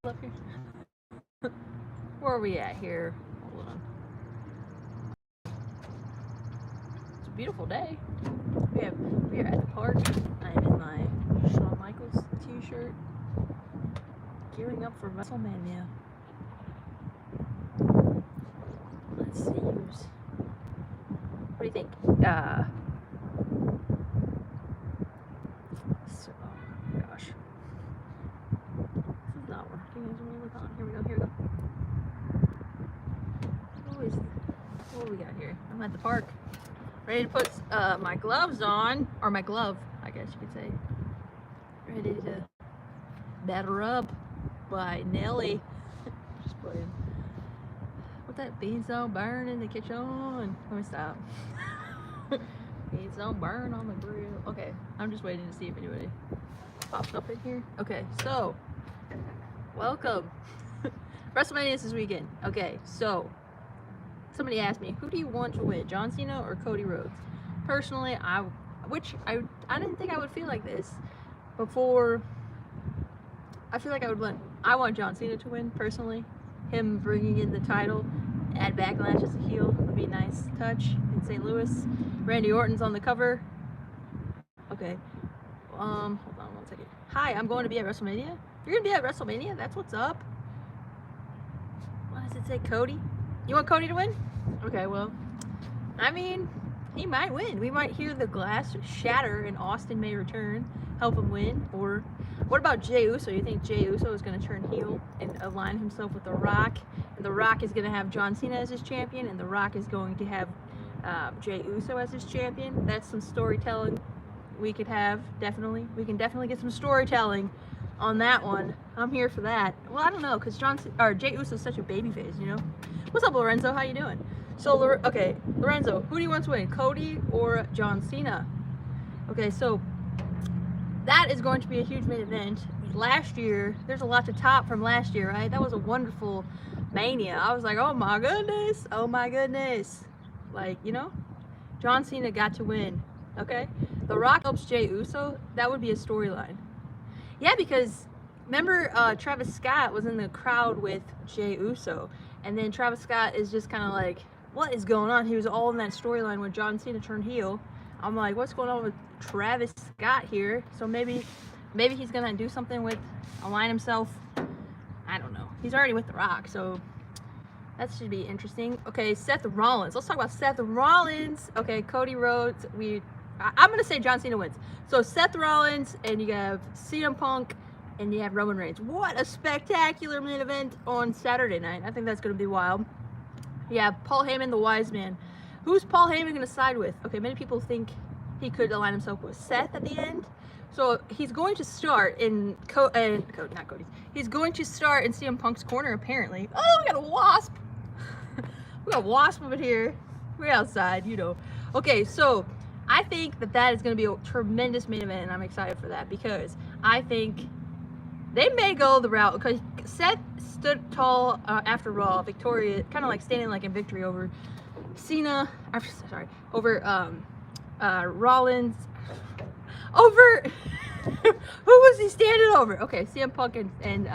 up here? Where are we at here? Hold on. It's a beautiful day. We are at the park. I'm in my Shawn Michaels t-shirt, gearing up for WrestleMania. Let's see who's. What do you think? So, gosh, this is not working. Here we go. Here we go. What do we got here? I'm at the park, ready to put my gloves on, or my glove, I guess you could say. Ready to batter up by Nelly. Just playing. What that beans don't burn in the kitchen. Let me stop. Beans don't burn on the grill. Okay, I'm just waiting to see if anybody pops up in here. Okay, so welcome. WrestleMania is this weekend. Okay, so somebody asked me, who do you want to win, John Cena or Cody Rhodes? Personally, I didn't think I would feel like this before. I feel like I want John Cena to win, personally. Him bringing in the title at Backlash as a heel would be a nice touch in St. Louis. Randy Orton's on the cover. Okay. Hold on 1 second. Hi, I'm going to be at WrestleMania. You're gonna be at WrestleMania? That's what's up. What does it say, Cody? You want Cody to win? Okay, well, I mean, he might win. We might hear the glass shatter and Austin may return, help him win. Or what about Jey Uso? You think Jey Uso is going to turn heel and align himself with The Rock? And The Rock is going to have John Cena as his champion, and The Rock is going to have Jey Uso as his champion. That's some storytelling we could have, definitely. We can definitely get some storytelling on that one. I'm here for that. Well, I don't know, because Jey Uso is such a babyface, you know? What's up, Lorenzo? How you doing? So, okay, Lorenzo, who do you want to win, Cody or John Cena? Okay, so that is going to be a huge main event. Last year, there's a lot to top from last year, right? That was a wonderful Mania. I was like, oh my goodness, oh my goodness. Like, you know, John Cena got to win, okay? The Rock helps Jey Uso, that would be a storyline. Yeah, because remember Travis Scott was in the crowd with Jey Uso, and then Travis Scott is just kind of like, what is going on? He was all in that storyline when John Cena turned heel. I'm like, what's going on with Travis Scott here? So maybe he's gonna do something with, align himself. I don't know. He's already with The Rock, so that should be interesting. Okay, Seth Rollins. Let's talk about Seth Rollins. Okay, Cody Rhodes. I'm gonna say John Cena wins. So Seth Rollins, and you have CM Punk, and you have Roman Reigns. What a spectacular main event on Saturday night. I think that's gonna be wild. Yeah, Paul Heyman, the wise man. Who's Paul Heyman gonna side with? Okay, many people think he could align himself with Seth at the end. So he's going to start in not Cody's. He's going to start in CM Punk's corner, apparently. Oh, we got a wasp. We got a wasp over here. We're outside, you know. Okay, so I think that is going to be a tremendous main event, and I'm excited for that because I think they may go the route, because Seth stood tall after Raw, Victoria, kind of like standing like in victory over Cena, over Rollins, over, who was he standing over? Okay, CM Punk and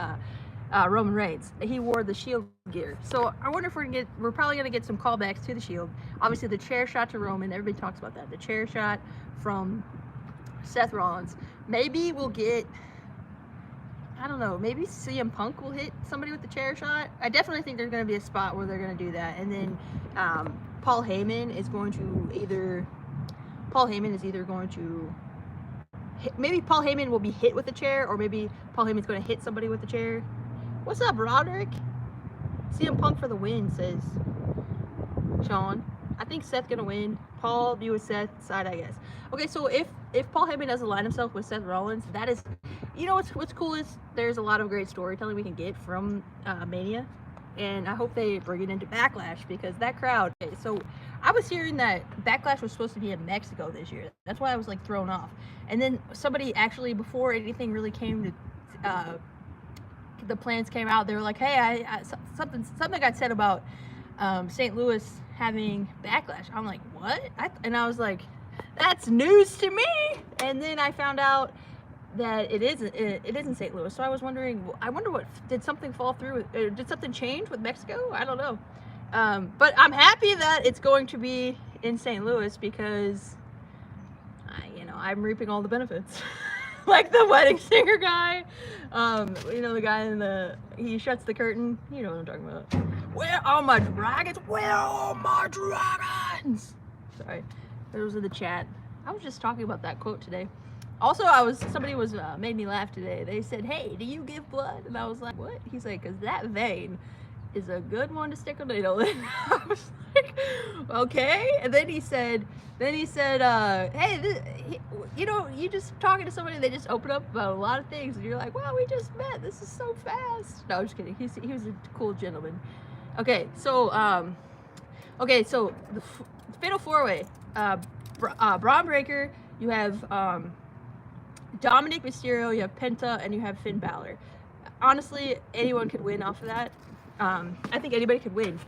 Roman Reigns. He wore the Shield gear. So I wonder if we're probably going to get some callbacks to the Shield. Obviously the chair shot to Roman, everybody talks about that. The chair shot from Seth Rollins. Maybe we'll get, I don't know, maybe CM Punk will hit somebody with the chair shot. I definitely think there's going to be a spot where they're going to do that. And then Paul Heyman is either going to, maybe Paul Heyman will be hit with the chair, or maybe Paul Heyman's going to hit somebody with the chair. What's up, Roderick? CM Punk for the win, says Sean. I think Seth's going to win. Paul be with Seth's side, I guess. Okay, so if Paul Heyman doesn't align himself with Seth Rollins, that is, you know what's cool is there's a lot of great storytelling we can get from Mania, and I hope they bring it into Backlash, because that crowd. Okay, so I was hearing that Backlash was supposed to be in Mexico this year. That's why I was like thrown off. And then somebody actually, before anything really came to, the plans came out, they were like, hey, something got said about St. Louis having Backlash. I'm like, what? And I was like, that's news to me. And then I found out that it is in St. Louis. So I was wondering, I wonder what, did something fall through? Did something change with Mexico? I don't know. But I'm happy that it's going to be in St. Louis because, I'm reaping all the benefits. Like the wedding singer guy, the guy he shuts the curtain. You know what I'm talking about. Where are my dragons? Where are my dragons? Sorry, those are the chat. I was just talking about that quote today. Also, somebody made me laugh today. They said, "Hey, do you give blood?" And I was like, "What?" He's like, "'Cause that vein is a good one to stick a needle in." I was like, "Okay." And then he said, "Hey, you just talking to somebody, they just open up about a lot of things, and you're like, well, we just met. This is so fast." No, I'm just kidding. He was a cool gentleman. Okay, so the Fatal 4-Way, Braun Breaker. You have Dominic Mysterio, you have Penta, and you have Finn Balor. Honestly, anyone could win off of that. I think anybody could win.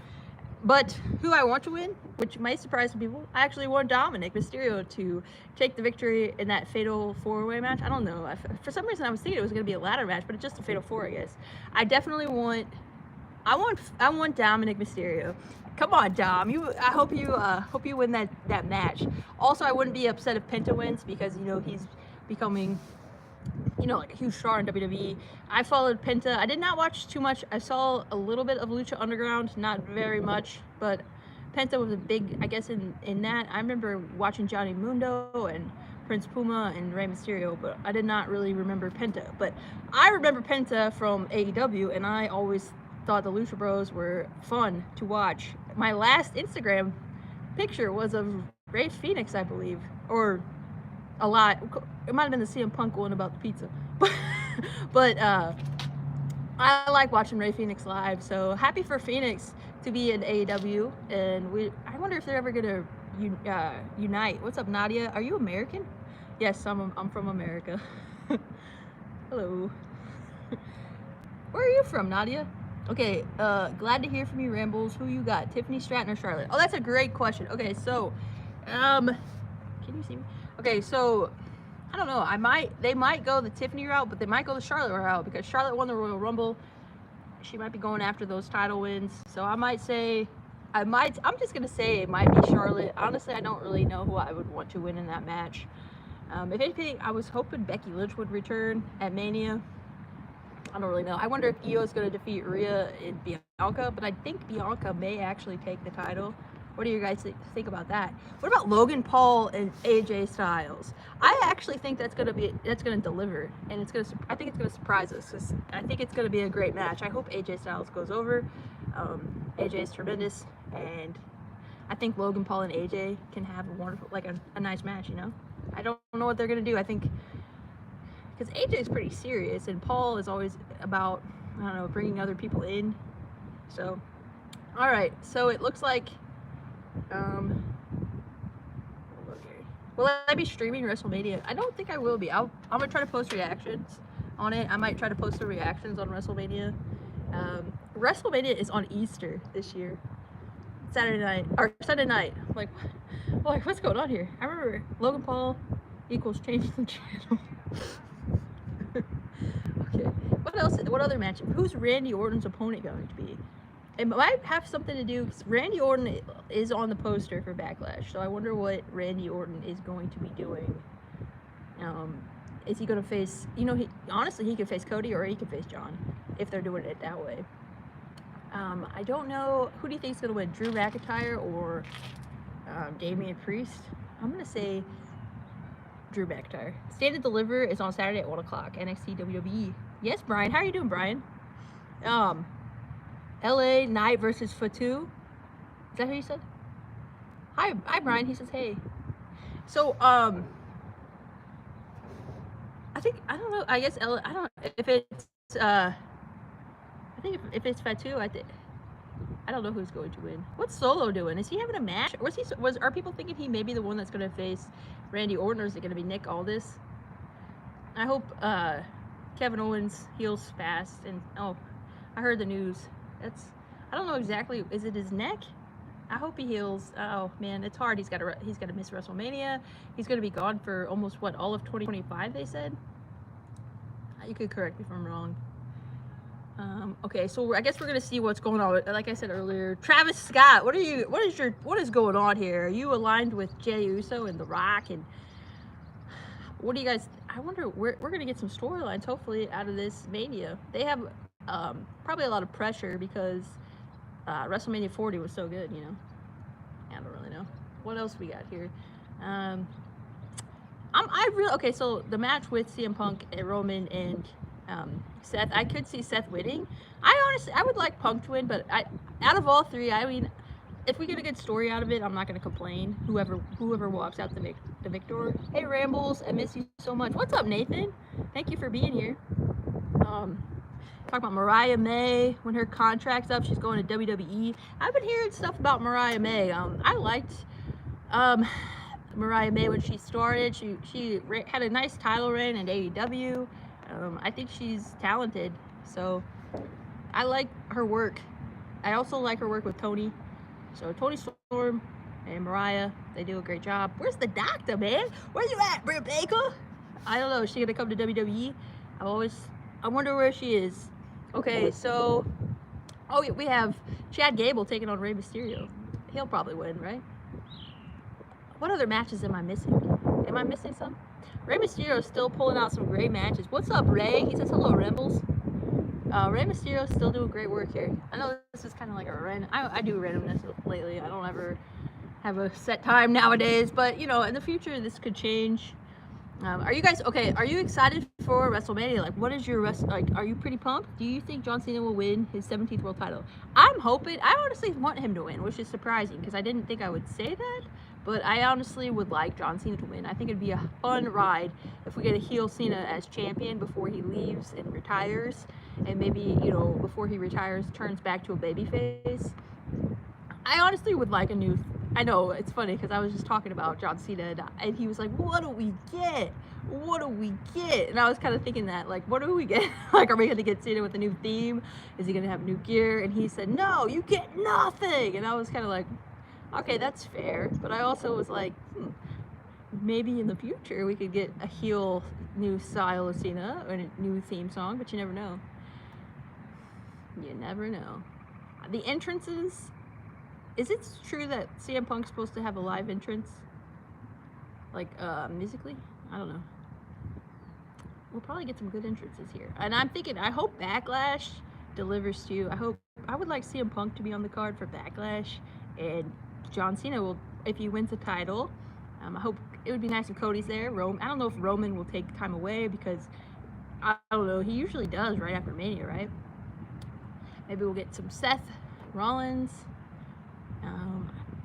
But who I want to win, which might surprise some people, I actually want Dominic Mysterio to take the victory in that Fatal 4-Way match. I don't know. For some reason, I was thinking it was going to be a ladder match, but it's just a Fatal 4, I guess. I definitely want. I want Dominic Mysterio. Come on, Dom. I hope you win that match. Also, I wouldn't be upset if Penta wins because he's becoming like a huge star in WWE. I followed Penta. I did not watch too much. I saw a little bit of Lucha Underground, not very much, but Penta was a big, I guess, in that. I remember watching Johnny Mundo and Prince Puma and Rey Mysterio, but I did not really remember Penta. But I remember Penta from AEW, and I always thought the Lucha Bros were fun to watch. My last Instagram picture was of Rey Fenix, I believe, or a lot. It might have been the CM Punk one about the pizza, but I like watching Rey Fenix live. So happy for Phoenix to be in AEW, and I wonder if they're ever gonna unite. What's up, Nadia? Are you American? Yes, I'm from America. Hello. Where are you from, Nadia? Okay, glad to hear from you, Rambles. Who you got, Tiffany Stratton or Charlotte? Oh, that's a great question. Okay, so, can you see me? Okay, so, I don't know. They might go the Tiffany route, but they might go the Charlotte route because Charlotte won the Royal Rumble. She might be going after those title wins. So I'm just gonna say it might be Charlotte. Honestly, I don't really know who I would want to win in that match. If anything, I was hoping Becky Lynch would return at Mania. I don't really know. I wonder if Io is going to defeat Rhea and Bianca, but I think Bianca may actually take the title. What do you guys think about that? What about Logan Paul and AJ Styles? I actually think that's going to deliver, and I think it's going to surprise us because I think it's going to be a great match. I hope AJ Styles goes over. AJ is tremendous, and I think Logan Paul and AJ can have a wonderful, a nice match. I don't know what they're going to do. I think. Because AJ is pretty serious, and Paul is always about, I don't know, bringing other people in. So, all right. So it looks like, okay. Will I be streaming WrestleMania? I don't think I will be. I'm gonna try to post reactions on it. I might try to post the reactions on WrestleMania. WrestleMania is on Easter this year, Sunday night. Like, what's going on here? I remember Logan Paul equals change the channel. Okay. What else? What other match? Who's Randy Orton's opponent going to be? It might have something to do because Randy Orton is on the poster for Backlash. So I wonder what Randy Orton is going to be doing. Is he going to face? He could face Cody or he could face John if they're doing it that way. I don't know. Who do you think is going to win? Drew McIntyre or Damian Priest? I'm going to say Drew McIntyre. Stand and Deliver is on Saturday at 1 o'clock. NXT WWE. Yes, Brian. How are you doing, Brian? LA Knight versus Fatu. Is that who you said? Hi, Brian. He says, hey. So, I don't know. I guess I don't know if it's, I think if it's Fatu, I don't know who's going to win. What's Solo doing? Is he having a match? Or are people thinking he may be the one that's going to face Randy Orton, or is it going to be Nick Aldis? I hope Kevin Owens heals fast. And I heard the news. I don't know exactly. Is it his neck? I hope he heals. Oh man, it's hard. He's got to miss WrestleMania. He's going to be gone for almost all of 2025. They said. You could correct me if I'm wrong. Okay, so I guess we're gonna see what's going on. Like I said earlier, Travis Scott, what is going on here? Are you aligned with Jey Uso and The Rock? And what do you guys? I wonder. We're gonna get some storylines hopefully out of this Mania. They have probably a lot of pressure because WrestleMania 40 was so good. You know, I don't really know what else we got here. Okay. So the match with CM Punk and Roman and Seth, I could see Seth winning. I would like Punk to win, but out of all three, I mean, if we get a good story out of it, I'm not gonna complain. Whoever walks out the victor. Hey Rambles, I miss you so much. What's up, Nathan? Thank you for being here. Talk about Mariah May when her contract's up, she's going to WWE. I've been hearing stuff about Mariah May. I liked Mariah May when she started. She had a nice title reign in AEW. I think she's talented, so I like her work. I also like her work with Tony. So Tony Storm and Mariah, they do a great job. Where's the doctor, man? Where you at, Britt Baker? I don't know. Is she gonna come to WWE? I wonder where she is. Okay, so yeah, we have Chad Gable taking on Rey Mysterio. He'll probably win, right? What other matches am I missing? Am I missing some? Rey Mysterio is still pulling out some great matches. What's up, Ray? He says hello, Rimbles. Rey Mysterio is still doing great work here. I know this is kind of like a random. I do randomness lately. I don't ever have a set time nowadays, but you know, in the future this could change. Are you guys okay? Are you excited for WrestleMania? Like, what is your are you pretty pumped? Do you think John Cena will win his 17th world title? I'm hoping. I honestly want him to win, which is surprising because I didn't think I would say that. But I honestly would like John Cena to win. I think it'd be a fun ride if we get a heel Cena as champion before he leaves and retires. And maybe, you know, before he retires, turns back to a babyface. I honestly would like a new... I know, it's funny because I was just talking about John Cena and he was like, what do we get? What do we get? And I was kind of thinking that, like, what do we get? Like, are we going to get Cena with a new theme? Is he going to have new gear? And he said, no, you get nothing. And I was kind of like... Okay, that's fair, but I also was like, maybe in the future we could get a heel new style of Cena or a new theme song, but you never know. You never know. The entrances, is it true that CM Punk's supposed to have a live entrance? Like, musically? I don't know. We'll probably get some good entrances here. And I'm thinking, I hope Backlash delivers to you. I would like CM Punk to be on the card for Backlash, and John Cena will, if he wins the title. I hope it would be nice if Cody's there. I don't know if Roman will take time away because I don't know. He usually does right after Mania, right? Maybe we'll get some Seth Rollins.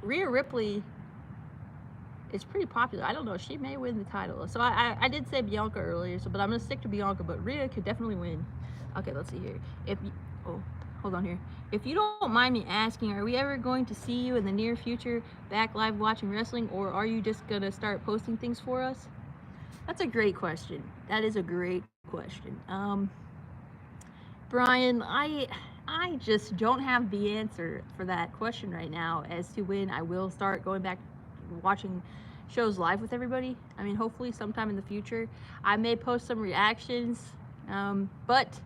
Rhea Ripley is pretty popular. I don't know. She may win the title. So I did say Bianca earlier, but I'm gonna stick to Bianca. But Rhea could definitely win. Okay, let's see here. Hold on here. If you don't mind me asking, are we ever going to see you in the near future back live watching wrestling, or are you just gonna start posting things for us? That's a great question. That is a great question. Brian, I just don't have the answer for that question right now as to when I will start going back watching shows live with everybody. I mean, hopefully sometime in the future. I may post some reactions, but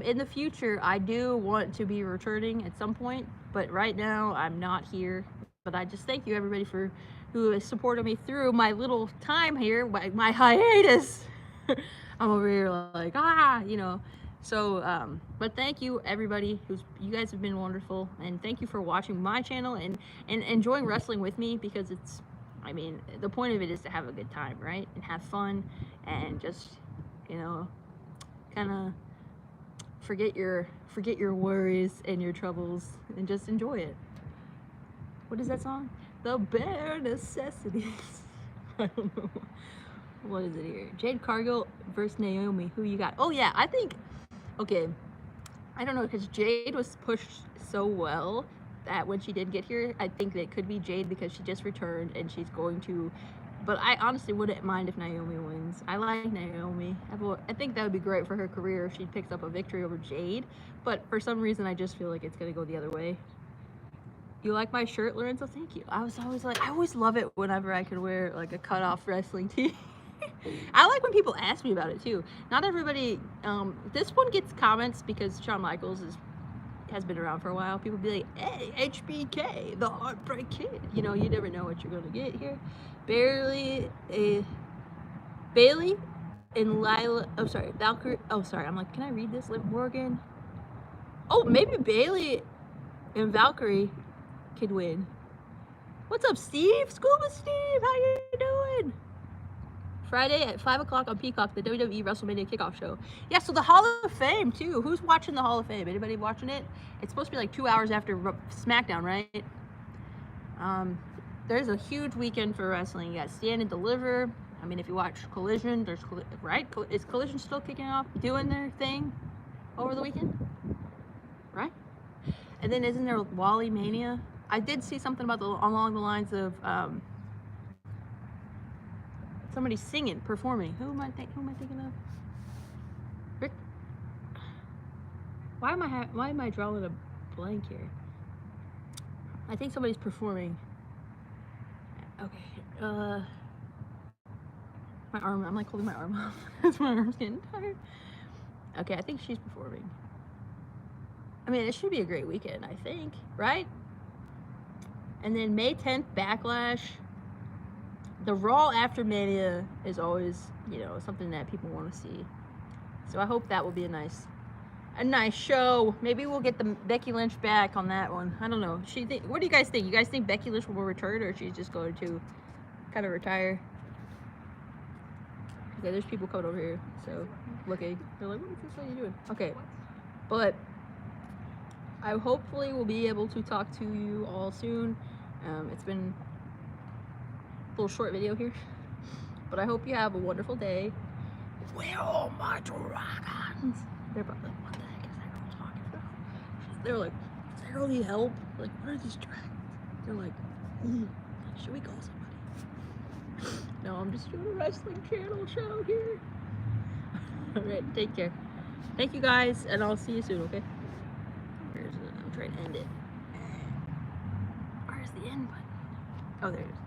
in the future, I do want to be returning at some point, but right now I'm not here. But I just thank you everybody who has supported me through my little time here, my hiatus. I'm over here like, you know. So, but thank you everybody you guys have been wonderful, and thank you for watching my channel and enjoying wrestling with me, because it's, I mean, the point of it is to have a good time, right? And have fun and just, you know, kind of forget your worries and your troubles and just enjoy it. What is that song? The Bare Necessities. I don't know. What is it here? Jade Cargill versus Naomi. Who you got? Oh yeah, I think, okay, I don't know, because Jade was pushed so well that when she did get here, I think that it could be Jade because she just returned and she's going to, but I honestly wouldn't mind if Naomi wins. I like Naomi. I think that would be great for her career if she picks up a victory over Jade, but for some reason I just feel like it's going to go the other way. You like my shirt, Lorenzo? Thank you. I always love it whenever I could wear like a cutoff wrestling tee. I like when people ask me about it too. Not everybody. This one gets comments because Shawn Michaels has been around for a while. People be like, "Hey, HBK, the Heartbreak Kid." You know, you never know what you're gonna get here. Bailey and Lila. Oh, sorry, Valkyrie. Oh, sorry. I'm like, can I read this? Liv Morgan. Oh, maybe Bailey and Valkyrie could win. What's up, Steve? Scuba Steve, how you doing? Friday at 5 o'clock on Peacock, the WWE Wrestlemania kickoff show. Yeah, so the Hall of Fame, too. Who's watching the Hall of Fame? Anybody watching it? It's supposed to be like 2 hours after SmackDown, right? There's a huge weekend for wrestling. You got Stand and Deliver. I mean, if you watch Collision, there's, right? Is Collision still kicking off, doing their thing over the weekend? Right? And then isn't there Wally Mania? I did see something about along the lines of somebody singing, performing. Who am I thinking of? Rick. Why am I drawing a blank here? I think somebody's performing. Okay. My arm. I'm like holding my arm off because my arm's getting tired. Okay, I think she's performing. I mean, it should be a great weekend, I think, right? And then May 10th, Backlash. The Raw after Mania is always, you know, something that people want to see. So I hope that will be a nice show. Maybe we'll get the Becky Lynch back on that one. I don't know. What do you guys think? You guys think Becky Lynch will return, or she's just going to kind of retire? Okay, there's people coming over here, so looking. They're like, what is this lady doing? Okay, but I hopefully will be able to talk to you all soon. It's been a little short video here, but I hope you have a wonderful day. Where are my dragons? They're probably like, what the heck is that girl talking about? They're like, does that girl need help? Like, what are these dragons? They're like, should we call somebody? No, I'm just doing a wrestling channel show here. Alright, take care. Thank you guys, and I'll see you soon, okay? I'm trying to end it. Where's the end button? Oh, there it is.